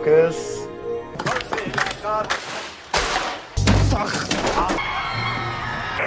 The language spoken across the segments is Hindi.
focus.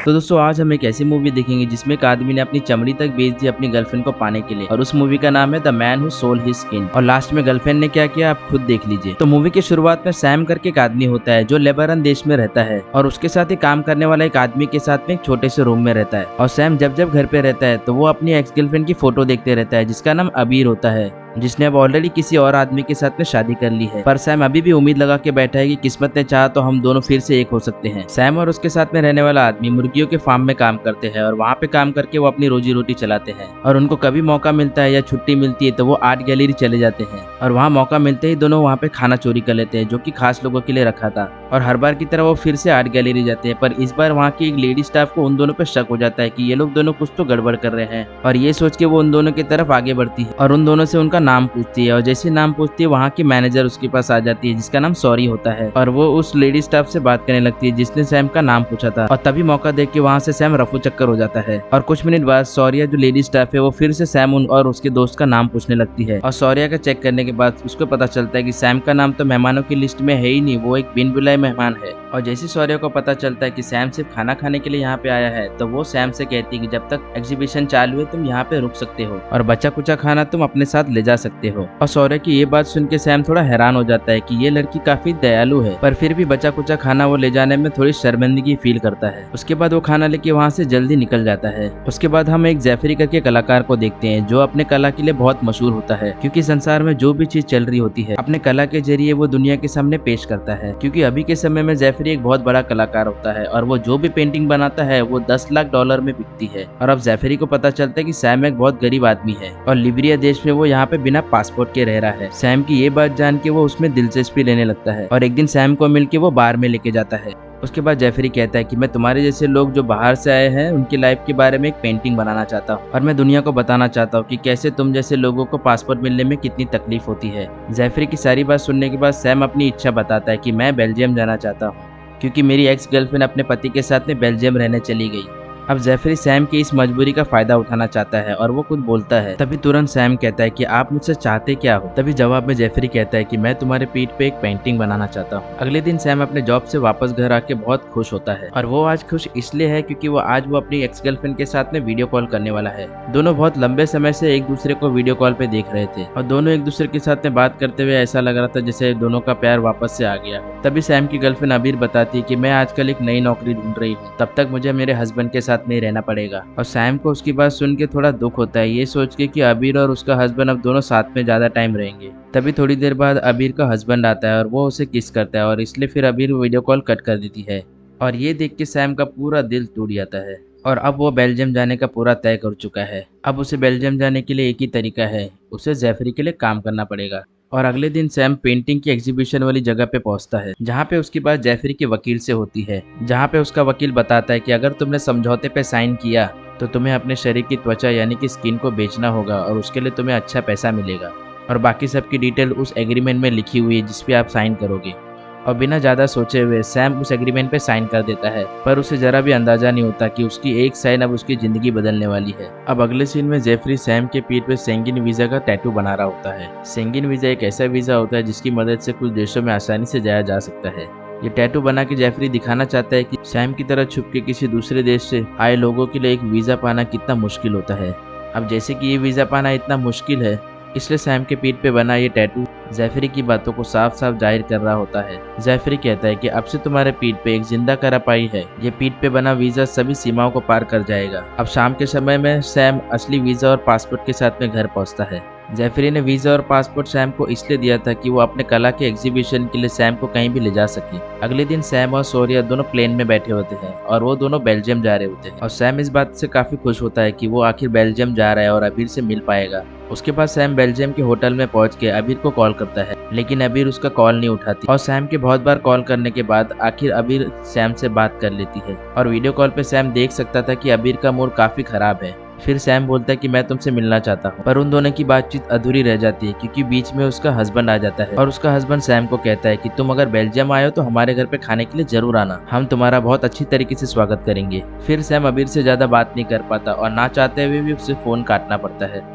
तो दोस्तों आज हम एक ऐसी मूवी देखेंगे जिसमें एक आदमी ने अपनी चमड़ी तक बेच दी अपनी गर्लफ्रेंड को पाने के लिए, और उस मूवी का नाम है the man who sold his skin. और लास्ट में गर्लफ्रेंड ने क्या किया आप खुद देख लीजिए। तो मूवी की शुरुआत में सैम करके एक आदमी होता है जो लेबनान देश में रहता है, और उसके साथ ही काम करने वाला एक आदमी के साथ में एक छोटे से रूम में रहता है। और सैम जब जब घर पे रहता है तो वो अपनी एक्स गर्लफ्रेंड की फोटो देखते रहता है जिसका नाम अबीर होता है, जिसने अब ऑलरेडी किसी और आदमी के साथ में शादी कर ली है। पर सैम अभी भी उम्मीद लगा के बैठा है कि किस्मत ने चाहा तो हम दोनों फिर से एक हो सकते हैं। सैम और उसके साथ में रहने वाला आदमी मुर्गियों के फार्म में काम करते हैं, और वहाँ पे काम करके वो अपनी रोजी रोटी चलाते हैं। और उनको कभी मौका मिलता है या छुट्टी मिलती है तो वो आर्ट गैलरी चले जाते हैं, और वहाँ मौका मिलते ही दोनों वहाँ पे खाना चोरी कर लेते हैं जो कि खास लोगों के लिए रखा था। और हर बार की तरह वो फिर से आर्ट गैलरी जाते हैं, पर इस बार वहाँ की एक लेडी स्टाफ को उन दोनों पे शक हो जाता है कि ये लोग दोनों कुछ तो गड़बड़ कर रहे हैं। और ये सोच के वो उन दोनों की तरफ आगे बढ़ती है और उन दोनों से उनका नाम पूछती है। और जैसे नाम पूछती है वहाँ की मैनेजर उसके पास आ जाती है जिसका नाम सॉरी होता है, और वो उस लेडी स्टाफ से बात करने लगती है जिसने सैम का नाम पूछा था। और तभी मौका देख के वहाँ से सैम रफू चक्कर हो जाता है। और कुछ मिनट बाद सौर्या जो लेडी स्टाफ है वो फिर से सैम और उसके दोस्त का नाम पूछने लगती है। और सौर्या का चेक करने के बाद उसको पता चलता है कि सैम का नाम तो मेहमानों की लिस्ट में है ही नहीं, वो एक बिन बुलाए मेहमान है। और जैसे सौर्या को पता चलता है कि सैम सिर्फ खाना खाने के लिए यहाँ पे आया है तो वो सैम से कहती है कि जब तक एग्जीबिशन चालू है तुम यहाँ पे रुक सकते हो और बचा कुचा खाना तुम अपने साथ ले जा सकते हो। और सौर्या की ये बात सुन के सैम थोड़ा हैरान हो जाता है कि ये लड़की काफी दयालु है, पर फिर भी बचा कुचा खाना वो ले जाने में थोड़ी शर्मिंदगी फील करता है। उसके बाद वो खाना लेके वहाँ से जल्दी निकल जाता है। उसके बाद हम एक जैफरी करके कलाकार को देखते हैं जो अपने कला के लिए बहुत मशहूर होता है, क्योंकि संसार में जो भी चीज चल रही होती है अपने कला के जरिए वो दुनिया के सामने पेश करता है। क्योंकि अभी के समय में जैफरी एक बहुत बड़ा कलाकार होता है और वो जो भी पेंटिंग बनाता है वो $10 लाख में बिकती है। और अब जैफरी को पता चलता है कि सैम एक बहुत गरीब आदमी है और लिबिया देश में वो यहाँ पे बिना पासपोर्ट के रह रहा है। सैम की ये बात जान के वो उसमें दिलचस्पी लेने लगता है और एक दिन सैम को मिलके वो बार में लेके जाता है। उसके बाद जैफरी कहता है कि मैं तुम्हारे जैसे लोग जो बाहर से आए हैं उनकी लाइफ के बारे में एक पेंटिंग बनाना चाहता हूँ, और मैं दुनिया को बताना चाहता हूँ कि कैसे तुम जैसे लोगों को पासपोर्ट मिलने में कितनी तकलीफ होती है। जैफरी की सारी बात सुनने के बाद सैम अपनी इच्छा बताता है कि मैं बेल्जियम जाना चाहता हूँ क्योंकि मेरी एक्स गर्लफ्रेंड अपने पति के साथ में बेल्जियम रहने चली गई। अब जैफरी सैम की इस मजबूरी का फायदा उठाना चाहता है और वो कुछ बोलता है। तभी तुरंत सैम कहता है कि आप मुझसे चाहते क्या हो। तभी जवाब में जैफरी कहता है कि मैं तुम्हारे पीठ पे एक पेंटिंग बनाना चाहता हूँ। अगले दिन सैम अपने जॉब से वापस घर आके बहुत खुश होता है, और वो आज खुश इसलिए है क्योंकि वो आज वो अपनी एक्स गर्लफ्रेंड के साथ में वीडियो कॉल करने वाला है। दोनों बहुत लंबे समय से एक दूसरे को वीडियो कॉल पे देख रहे थे और दोनों एक दूसरे के साथ में बात करते हुए ऐसा लग रहा था जैसे दोनों का प्यार वापस से आ गया। तभी सैम की गर्लफ्रेंड अबीर बताती है कि मैं आजकल एक नई नौकरी ढूंढ रही हूँ, तब तक मुझे मेरे हस्बैंड के साथ में ही रहना पड़ेगा। और सैम को उसकी बात सुन के थोड़ा दुख होता है, ये सोच के कि अबीर और उसका हस्बैंड अब दोनों साथ में ज्यादा टाइम रहेंगे। तभी थोड़ी देर बाद अबीर का हस्बैंड आता है और वो उसे किस करता है, और इसलिए फिर अबीर वीडियो कॉल कट कर देती है। और ये देख के सैम का पूरा दिल टूट जाता है, और अब वो बेल्जियम जाने का पूरा तय कर चुका है। अब उसे बेल्जियम जाने के लिए एक ही तरीका है, उसे जैफरी के लिए काम करना पड़ेगा। और अगले दिन सैम पेंटिंग की एग्जीबिशन वाली जगह पे पहुंचता है जहाँ पे उसकी बात जैफरी के वकील से होती है, जहाँ पे उसका वकील बताता है कि अगर तुमने समझौते पे साइन किया तो तुम्हें अपने शरीर की त्वचा यानी कि स्किन को बेचना होगा और उसके लिए तुम्हें अच्छा पैसा मिलेगा, और बाकी सबकी डिटेल उस एग्रीमेंट में लिखी हुई है जिसपे आप साइन करोगे। और बिना ज़्यादा सोचे हुए सैम उस एग्रीमेंट पे साइन कर देता है, पर उसे जरा भी अंदाजा नहीं होता कि उसकी एक साइन अब उसकी ज़िंदगी बदलने वाली है। अब अगले सीन में जेफरी सैम के पीठ पे शेंगेन वीज़ा का टैटू बना रहा होता है। शेंगेन वीज़ा एक ऐसा वीज़ा होता है जिसकी मदद से कुछ देशों में आसानी से जाया जा सकता है। ये टैटू बना के जेफरी दिखाना चाहता है कि सैम की तरह छुप के किसी दूसरे देश से आए लोगों के लिए एक वीज़ा पाना कितना मुश्किल होता है। अब जैसे कि ये वीज़ा पाना इतना मुश्किल है, इसलिए सैम के पीठ पे बना ये टैटू जैफरी की बातों को साफ साफ जाहिर कर रहा होता है। जैफरी कहता है कि अब से तुम्हारे पीठ पे एक जिंदा करापाई है, ये पीठ पे बना वीजा सभी सीमाओं को पार कर जाएगा। अब शाम के समय में सैम असली वीजा और पासपोर्ट के साथ में घर पहुंचता है। जैफरी ने वीजा और पासपोर्ट सैम को इसलिए दिया था कि वो अपने कला के एग्जीबिशन के लिए सैम को कहीं भी ले जा सके। अगले दिन सैम और सौर्या दोनों प्लेन में बैठे होते हैं और वो दोनों बेल्जियम जा रहे होते हैं, और सैम इस बात से काफी खुश होता है कि वो आखिर बेल्जियम जा रहा है और अबीर से मिल पाएगा। उसके बाद सैम बेल्जियम के होटल में पहुंच के अबीर को कॉल करता है, लेकिन अबीर उसका कॉल नहीं उठाती, और सैम के बहुत बार कॉल करने के बाद आखिर अबीर सैम से बात कर लेती है। और वीडियो कॉल पे सैम देख सकता था कि अबीर का मूड काफी खराब है। फिर सैम बोलता है कि मैं तुमसे मिलना चाहता हूँ, पर उन दोनों की बातचीत अधूरी रह जाती है क्योंकि बीच में उसका हस्बैंड आ जाता है, और उसका हस्बैंड सैम को कहता है कि तुम अगर बेल्जियम आए हो तो हमारे घर पे खाने के लिए जरूर आना, हम तुम्हारा बहुत अच्छी तरीके से स्वागत करेंगे। फिर सैम अबीर से ज्यादा बात नहीं कर पाता और ना चाहते हुए भी उसे फोन काटना पड़ता है।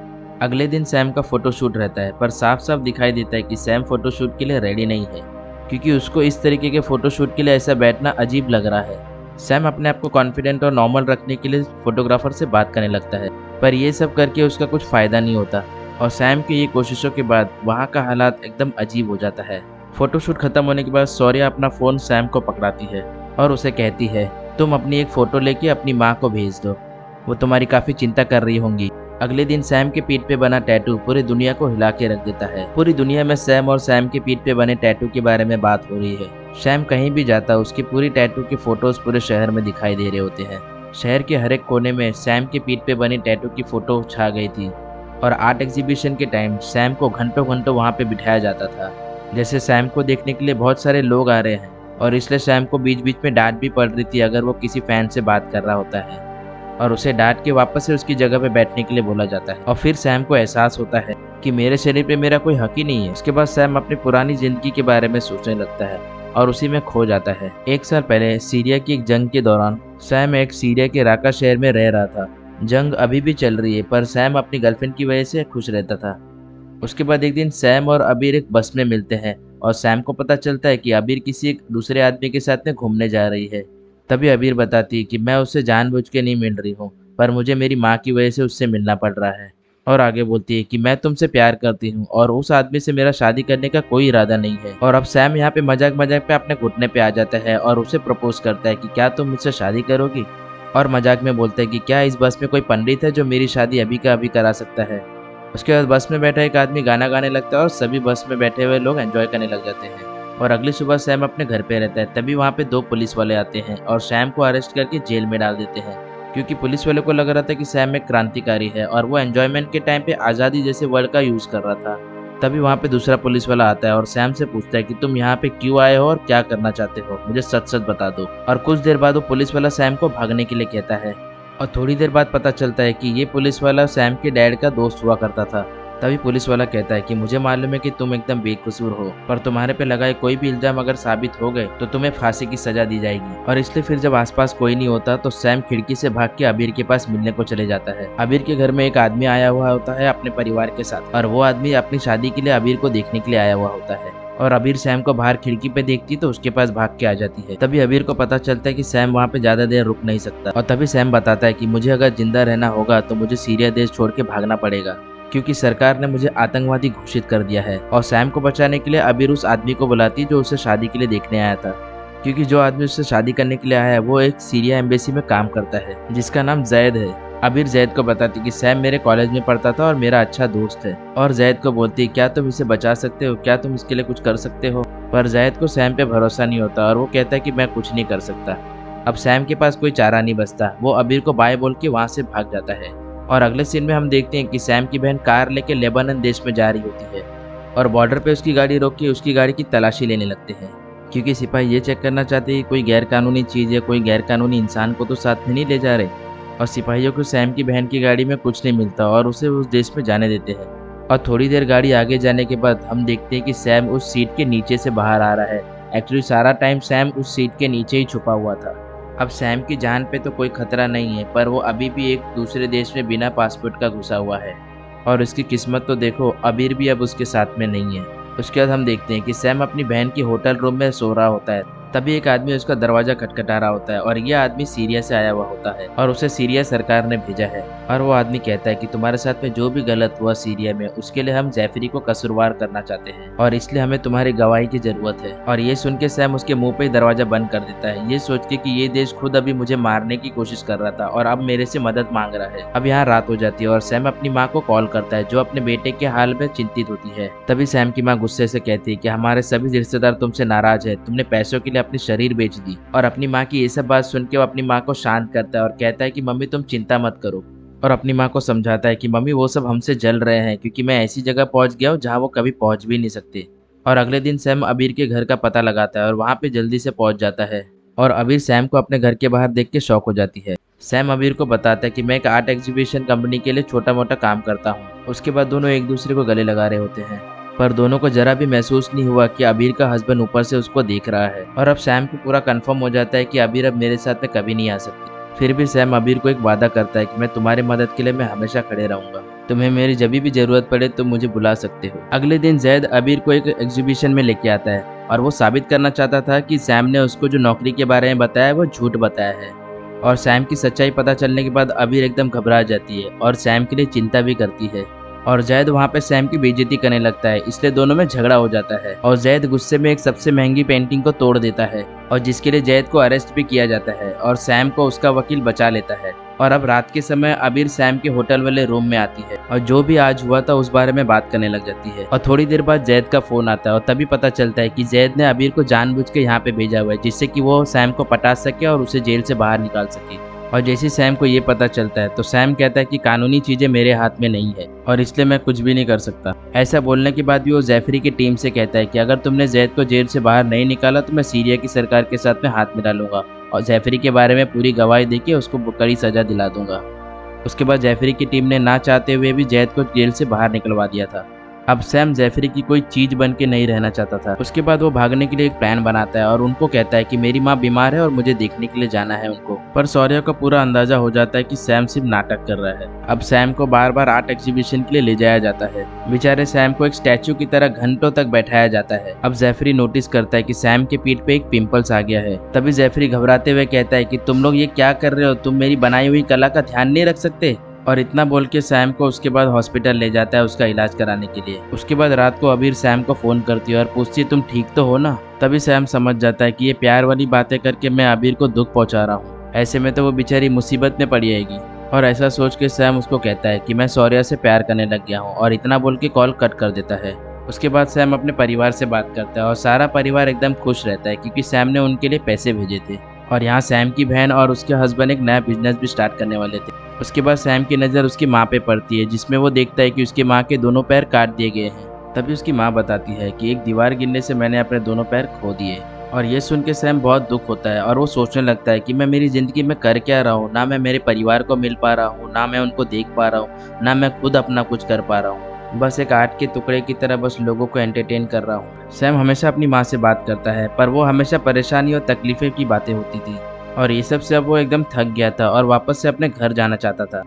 अगले दिन सैम का फोटोशूट रहता है, पर साफ साफ दिखाई देता है कि सैम फोटोशूट के लिए रेडी नहीं है, क्योंकि उसको इस तरीके के फोटोशूट के लिए ऐसा बैठना अजीब लग रहा है। सैम अपने आप को कॉन्फिडेंट और नॉर्मल रखने के लिए फोटोग्राफर से बात करने लगता है, पर ये सब करके उसका कुछ फायदा नहीं होता और सैम की ये कोशिशों के बाद वहाँ का हालात एकदम अजीब हो जाता है। फोटोशूट खत्म होने के बाद शौर्या अपना फोन सैम को पकड़ाती है और उसे कहती है, तुम अपनी एक फोटो लेके अपनी माँ को भेज दो, वो तुम्हारी काफी चिंता कर रही होंगी। अगले दिन सैम के पीठ पे बना टैटू पूरी दुनिया को हिला के रख देता है। पूरी दुनिया में सैम और सैम के पीठ पे बने टैटू के बारे में बात हो रही है। सैम कहीं भी जाता उसकी पूरी टैटू की फोटोज पूरे शहर में दिखाई दे रहे होते हैं। शहर के हर एक कोने में सैम के पीठ पे बनी टैटू की फोटो छा गई थी और आर्ट एग्जीबिशन के टाइम सैम को घंटों घंटों वहाँ पे बिठाया जाता था। जैसे सैम को देखने के लिए बहुत सारे लोग आ रहे हैं और इसलिए सैम को बीच बीच में डांट भी पड़ रही थी अगर वो किसी फैन से बात कर रहा होता है, और उसे डांट के वापस से उसकी जगह पे बैठने के लिए बोला जाता है। और फिर सैम को एहसास होता है कि मेरे शरीर पे मेरा कोई हक ही नहीं है। उसके बाद सैम अपनी पुरानी जिंदगी के बारे में सोचने लगता है और उसी में खो जाता है। एक साल पहले सीरिया की एक जंग के दौरान सैम एक सीरिया के राका शहर में रह रहा था। जंग अभी भी चल रही है, पर सैम अपनी गर्लफ्रेंड की वजह से खुश रहता था। उसके बाद एक दिन सैम और अबीर एक बस में मिलते हैं और सैम को पता चलता है कि अबीर किसी एक दूसरे आदमी के साथ में घूमने जा रही है। तभी अबीर बताती है कि मैं उससे जानबूझ के नहीं मिल रही हूँ, पर मुझे मेरी माँ की वजह से उससे मिलना पड़ रहा है। और आगे बोलती है कि मैं तुमसे प्यार करती हूँ और उस आदमी से मेरा शादी करने का कोई इरादा नहीं है। और अब सैम यहाँ पे मजाक मजाक पे अपने घुटने पे आ जाता है और उसे प्रपोज करता है कि क्या तुम मुझसे शादी करोगी। और मजाक में बोलता है कि क्या इस बस में कोई पंडित है जो मेरी शादी अभी का अभी करा सकता है। उसके बाद बस में बैठा एक आदमी गाना गाने लगता है और सभी बस में बैठे हुए लोग एंजॉय करने लग जाते हैं। और अगली सुबह सैम अपने घर पे रहता है। तभी वहाँ पे 2 पुलिस वाले आते हैं और सैम को अरेस्ट करके जेल में डाल देते हैं, क्योंकि पुलिस वाले को लग रहा था कि सैम एक क्रांतिकारी है और वो एंजॉयमेंट के टाइम पे आज़ादी जैसे वर्ड का यूज़ कर रहा था। तभी वहाँ पे दूसरा पुलिस वाला आता है और सैम से पूछता है कि तुम यहाँ पे क्यों आए हो और क्या करना चाहते हो, मुझे सच सच बता दो। और कुछ देर बाद वो पुलिस वाला सैम को भागने के लिए कहता है और थोड़ी देर बाद पता चलता है कि ये पुलिस वाला सैम के डैड का दोस्त हुआ करता था। तभी पुलिस वाला कहता है कि मुझे मालूम है कि तुम एकदम बेकसूर हो, पर तुम्हारे पे लगाए कोई भी इल्जाम अगर साबित हो गए तो तुम्हें फांसी की सजा दी जाएगी। और इसलिए फिर जब आसपास कोई नहीं होता तो सैम खिड़की से भाग के अबीर के पास मिलने को चले जाता है। अबीर के घर में एक आदमी आया हुआ होता है अपने परिवार के साथ, और वो आदमी अपनी शादी के लिए अबीर को देखने के लिए आया हुआ होता है। और अबीर सैम को बाहर खिड़की पे देखती तो उसके पास भाग के आ जाती है। तभी अबीर को पता चलता है कि सैम वहाँ पे ज्यादा देर रुक नहीं सकता, और तभी सैम बताता है कि मुझे अगर जिंदा रहना होगा तो मुझे सीरिया देश छोड़ के भागना पड़ेगा, क्योंकि सरकार ने मुझे आतंकवादी घोषित कर दिया है। और सैम को बचाने के लिए अबीर उस आदमी को बुलाती जो उसे शादी के लिए देखने आया था, क्योंकि जो आदमी उससे शादी करने के लिए आया है वो एक सीरिया एम्बेसी में काम करता है जिसका नाम जैद है। अबीर जैद को बताती कि सैम मेरे कॉलेज में पढ़ता था और मेरा अच्छा दोस्त है। और जैद को बोलती क्या तुम इसे बचा सकते हो, क्या तुम इसके लिए कुछ कर सकते हो। पर जैद को सैम पे भरोसा नहीं होता और वो कहता है कि मैं कुछ नहीं कर सकता। अब सैम के पास कोई चारा नहीं बचता, वो अबीर को बाय बोल के वहाँ से भाग जाता है। और अगले सीन में हम देखते हैं कि सैम की बहन कार लेके लेबनान देश में जा रही होती है और बॉर्डर पे उसकी गाड़ी रोक के उसकी गाड़ी की तलाशी लेने लगते हैं, क्योंकि सिपाही ये चेक करना चाहते हैं कि कोई गैर कानूनी चीज़ या कोई गैर कानूनी इंसान को तो साथ में नहीं ले जा रहे। और सिपाहियों को सैम की बहन की गाड़ी में कुछ नहीं मिलता और उसे उस देश में जाने देते हैं। और थोड़ी देर गाड़ी आगे जाने के बाद हम देखते हैं कि सैम उस सीट के नीचे से बाहर आ रहा है। एक्चुअली सारा टाइम सैम उस सीट के नीचे ही छुपा हुआ था। अब सैम की जान पे तो कोई खतरा नहीं है, पर वो अभी भी एक दूसरे देश में बिना पासपोर्ट का घुसा हुआ है। और उसकी किस्मत तो देखो, अबीर भी अब उसके साथ में नहीं है। उसके बाद हम देखते हैं कि सैम अपनी बहन की होटल रूम में सो रहा होता है। तभी एक आदमी उसका दरवाजा खटखटा रहा होता है और यह आदमी सीरिया से आया हुआ होता है और उसे सीरिया सरकार ने भेजा है। और वो आदमी कहता है कि तुम्हारे साथ में जो भी गलत हुआ सीरिया में, उसके लिए हम जैफरी को कसूरवार करना चाहते हैं और इसलिए हमें तुम्हारी गवाही की जरूरत है। और ये सुन के सैम उसके मुंह पे ही दरवाजा बंद कर देता है, ये सोच के कि ये देश खुद अभी मुझे मारने की कोशिश कर रहा था और अब मेरे से मदद मांग रहा है। अब यहाँ रात हो जाती है और सैम अपनी माँ को कॉल करता है जो अपने बेटे के हाल में चिंतित होती है। तभी सैम की माँ गुस्से से कहती है कि हमारे सभी रिश्तेदार तुमसे नाराज है, तुमने पैसों के लिए अपनी शरीर बेच दी। और अपनी माँ की ये सब बात सुन के वो अपनी माँ को शांत करता है और कहता है कि मम्मी तुम चिंता मत करो। और अपनी माँ को समझाता है कि मम्मी वो सब हमसे जल रहे हैं, क्योंकि मैं ऐसी जगह पहुंच गया हूँ जहाँ वो कभी पहुंच भी नहीं सकते। और अगले दिन सैम अबीर के घर का पता लगाता है और वहाँ पे जल्दी से पहुंच जाता है। और अबीर सैम को अपने घर के बाहर देख के शॉक हो जाती है। सैम अबीर को बताता है कि मैं एक आर्ट एग्जीबिशन कंपनी के लिए छोटा मोटा काम करता हूँ। उसके बाद दोनों एक दूसरे को गले लगा रहे होते हैं, पर दोनों को जरा भी महसूस नहीं हुआ कि अबीर का हस्बैंड ऊपर से उसको देख रहा है। और अब सैम को पूरा कंफर्म हो जाता है कि अबीर अब मेरे साथ में कभी नहीं आ सकती। फिर भी सैम अबीर को एक वादा करता है कि मैं तुम्हारी मदद के लिए मैं हमेशा खड़े रहूंगा। तुम्हें मेरी जब भी जरूरत पड़े तो मुझे बुला सकते हो। अगले दिन जैद अबीर को एक एग्जीबिशन में लेके आता है और वो साबित करना चाहता था कि सैम ने उसको जो नौकरी के बारे में बताया वो झूठ बताया है। और सैम की सच्चाई पता चलने के बाद अबीर एकदम घबरा जाती है और सैम के लिए चिंता भी करती है। और जैद वहाँ पे सैम की बेइज्जती करने लगता है, इसलिए दोनों में झगड़ा हो जाता है और जैद गुस्से में एक सबसे महंगी पेंटिंग को तोड़ देता है और जिसके लिए जैद को अरेस्ट भी किया जाता है और सैम को उसका वकील बचा लेता है। और अब रात के समय अबीर सैम के होटल वाले रूम में आती है और जो भी आज हुआ था उस बारे में बात करने लग जाती है। और थोड़ी देर बाद जैद का फोन आता है और तभी पता चलता है कि जैद ने अबीर को जानबूझ के यहाँ पे भेजा हुआ है जिससे कि वो सैम को पटा सके और उसे जेल से बाहर निकाल सके। और जैसे सैम को ये पता चलता है तो सैम कहता है कि कानूनी चीजें मेरे हाथ में नहीं है और इसलिए मैं कुछ भी नहीं कर सकता। ऐसा बोलने के बाद भी वो जैफरी की टीम से कहता है कि अगर तुमने जैद को जेल से बाहर नहीं निकाला तो मैं सीरिया की सरकार के साथ में हाथ मिला लूंगा और जैफरी के बारे में पूरी गवाही देके उसको कड़ी सजा दिला दूंगा। उसके बाद जैफरी की टीम ने ना चाहते हुए भी जैद को जेल से बाहर निकलवा दिया था। अब सैम जैफरी की कोई चीज बन के नहीं रहना चाहता था। उसके बाद वो भागने के लिए एक प्लान बनाता है और उनको कहता है कि मेरी माँ बीमार है और मुझे देखने के लिए जाना है उनको। पर सौर्या को पूरा अंदाजा हो जाता है कि सैम सिर्फ नाटक कर रहा है। अब सैम को बार बार आर्ट एग्जीबिशन के लिए ले जाया जाता है। बेचारे सैम को एक स्टैचू की तरह घंटों तक बैठाया जाता है। अब जैफरी नोटिस करता है कि सैम के पीठ पे एक पिंपल्स आ गया है। तभी जैफरी घबराते हुए कहता है कि तुम लोग ये क्या कर रहे हो, तुम मेरी बनाई हुई कला का ध्यान नहीं रख सकते। और इतना बोल के सैम को उसके बाद हॉस्पिटल ले जाता है उसका इलाज कराने के लिए। उसके बाद रात को अबीर सैम को फोन करती है और पूछती है तुम ठीक तो हो ना। तभी सैम समझ जाता है कि ये प्यार वाली बातें करके मैं अबीर को दुख पहुंचा रहा हूँ, ऐसे में तो वो बेचारी मुसीबत में पड़ी रहेगी। और ऐसा सोच के सैम उसको कहता है कि मैं सौर्या से प्यार करने लग गया हूँ और इतना बोल के कॉल कट कर देता है। उसके बाद सैम अपने परिवार से बात करता है और सारा परिवार एकदम खुश रहता है क्योंकि सैम ने उनके लिए पैसे भेजे थे। और यहाँ सैम की बहन और उसके हस्बैंड एक नया बिजनेस भी स्टार्ट करने वाले थे। उसके बाद सैम की नज़र उसकी माँ पे पड़ती है जिसमें वो देखता है कि उसकी माँ के दोनों पैर काट दिए गए हैं। तभी उसकी माँ बताती है कि एक दीवार गिरने से मैंने अपने दोनों पैर खो दिए। और ये सुन के सैम बहुत दुख होता है और वो सोचने लगता है कि मैं मेरी ज़िंदगी में कर क्या रहा हूँ। ना मैं मेरे परिवार को मिल पा रहा हूँ, ना मैं उनको देख पा रहा हूँ, ना मैं खुद अपना कुछ कर पा रहा हूँ। बस एक आर्ट के टुकड़े की तरह बस लोगों को एंटरटेन कर रहा हूँ। सैम हमेशा अपनी माँ से बात करता है पर वो हमेशा परेशानी और तकलीफें की बातें होती थी और ये सब से अब वो एकदम थक गया था और वापस से अपने घर जाना चाहता था।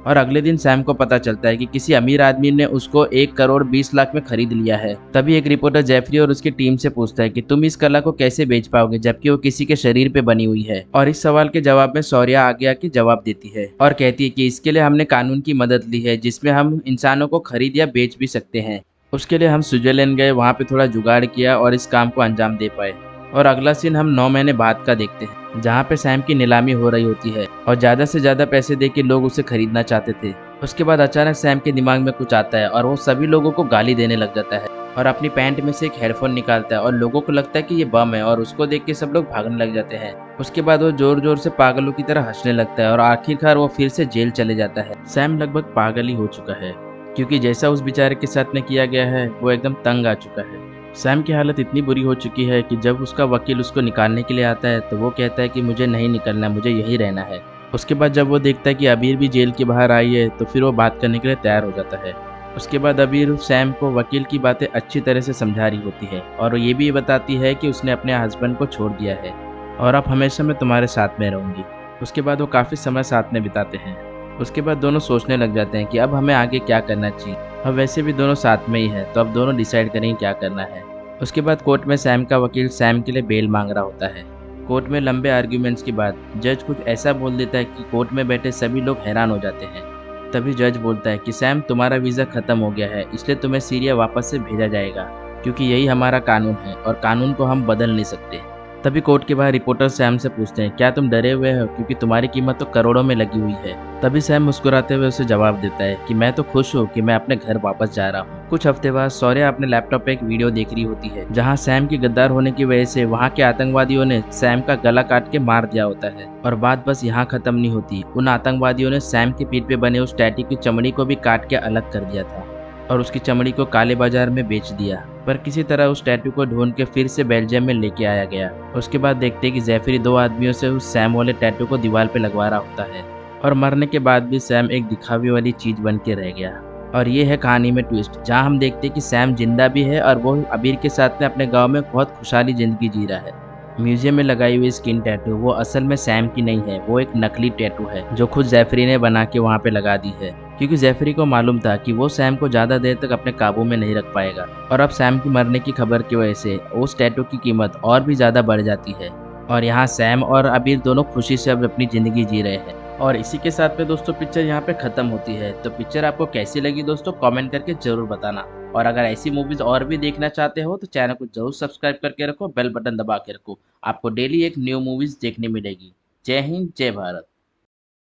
और अगले दिन सैम को पता चलता है कि किसी अमीर आदमी ने उसको 1 करोड़ 20 लाख में खरीद लिया है। तभी एक रिपोर्टर जेफरी और उसकी टीम से पूछता है कि तुम इस कला को कैसे बेच पाओगे जबकि वो किसी के शरीर पे बनी हुई है। और इस सवाल के जवाब में सौर्या आगे आके जवाब देती है और कहती है कि इसके लिए हमने कानून की मदद ली है जिसमें हम इंसानों को खरीद या बेच भी सकते हैं। उसके लिए हम स्विट्जरलैंड गए, वहाँ पे थोड़ा जुगाड़ किया और इस काम को अंजाम दे पाए। और अगला सीन हम 9 महीने बाद का देखते हैं जहाँ पे सैम की नीलामी हो रही होती है और ज़्यादा से ज़्यादा पैसे दे के लोग उसे खरीदना चाहते थे। उसके बाद अचानक सैम के दिमाग में कुछ आता है और वो सभी लोगों को गाली देने लग जाता है और अपनी पैंट में से एक हेडफोन निकालता है और लोगों को लगता है कि ये बम है और उसको देख के सब लोग भागने लग जाते हैं। उसके बाद वो जोर जोर से पागलों की तरह हंसने लगता है और आखिरकार वो फिर से जेल चले जाता है। सैम लगभग पागल ही हो चुका है क्योंकि जैसा उस बेचारे के साथ में किया गया है वो एकदम तंग आ चुका है। सैम की हालत इतनी बुरी हो चुकी है कि जब उसका वकील उसको निकालने के लिए आता है तो वो कहता है कि मुझे नहीं निकलना, मुझे यही रहना है। उसके बाद जब वो देखता है कि अबीर भी जेल के बाहर आई है तो फिर वो बात करने के लिए तैयार हो जाता है। उसके बाद अबीर सैम को वकील की बातें अच्छी तरह से समझा रही होती है और ये भी बताती है कि उसने अपने हस्बैंड को छोड़ दिया है और अब हमेशा मैं तुम्हारे साथ में रहूँगी। उसके बाद वो काफ़ी समय साथ में बिताते हैं। उसके बाद दोनों सोचने लग जाते हैं कि अब हमें आगे क्या करना चाहिए। अब वैसे भी दोनों साथ में ही है तो अब दोनों डिसाइड करेंगे क्या करना है। उसके बाद कोर्ट में सैम का वकील सैम के लिए बेल मांग रहा होता है। कोर्ट में लंबे आर्ग्यूमेंट्स के बाद जज कुछ ऐसा बोल देता है कि कोर्ट में बैठे सभी लोग हैरान हो जाते हैं। तभी जज बोलता है कि सैम तुम्हारा वीज़ा ख़त्म हो गया है, इसलिए तुम्हें सीरिया वापस से भेजा जाएगा क्योंकि यही हमारा कानून है और कानून को हम बदल नहीं सकते। तभी कोर्ट के बाहर रिपोर्टर सैम से पूछते हैं क्या तुम डरे हुए हो क्योंकि तुम्हारी कीमत तो करोड़ों में लगी हुई है। तभी सैम मुस्कुराते हुए उसे जवाब देता है कि मैं तो खुश हूँ कि मैं अपने घर वापस जा रहा हूँ। कुछ हफ्ते बाद सौर्या अपने लैपटॉप पे एक वीडियो देख रही होती है जहाँ सैम के गद्दार होने की वजह से वहाँ के आतंकवादियों ने सैम का गला काट के मार दिया होता है। और बात बस यहाँ खत्म नहीं होती, उन आतंकवादियों ने सैम की पीठ पे बने उस टैटू की चमड़ी को भी काट के अलग कर दिया था और उसकी चमड़ी को काले बाजार में बेच दिया। पर किसी तरह उस टैटू को ढूंढ के फिर से बेल्जियम में लेके आया गया। उसके बाद देखते कि जेफरी 2 आदमियों से उस सैम वाले टैटू को दीवार पे लगवा रहा होता है और मरने के बाद भी सैम एक दिखावे वाली चीज बन के रह गया। और ये है कहानी में ट्विस्ट जहाँ हम देखते कि सैम जिंदा भी है और वो अबीर के साथ में अपने गाँव में बहुत खुशहाली जिंदगी जी रहा है। म्यूजियम में लगाई हुई स्किन टैटू वो असल में सैम की नहीं है, वो एक नकली टैटू है जो खुद जेफरी ने बना के वहाँ पे लगा दी है, क्योंकि जेफरी को मालूम था कि वो सैम को ज्यादा देर तक अपने काबू में नहीं रख पाएगा। और अब सैम की मरने की खबर की वजह से उस टैटू की कीमत और भी ज्यादा बढ़ जाती है। और यहाँ सैम और अबीर दोनों खुशी से अब अपनी जिंदगी जी रहे हैं। और इसी के साथ में दोस्तों पिक्चर यहाँ पे खत्म होती है। तो पिक्चर आपको कैसी लगी दोस्तों, कमेंट करके जरूर बताना। और अगर ऐसी मूवीज और भी देखना चाहते हो तो चैनल को जरूर सब्सक्राइब करके रखो, बेल बटन दबा के रखो। आपको डेली एक न्यू मूवीज देखने मिलेगी। जय हिंद, जय भारत।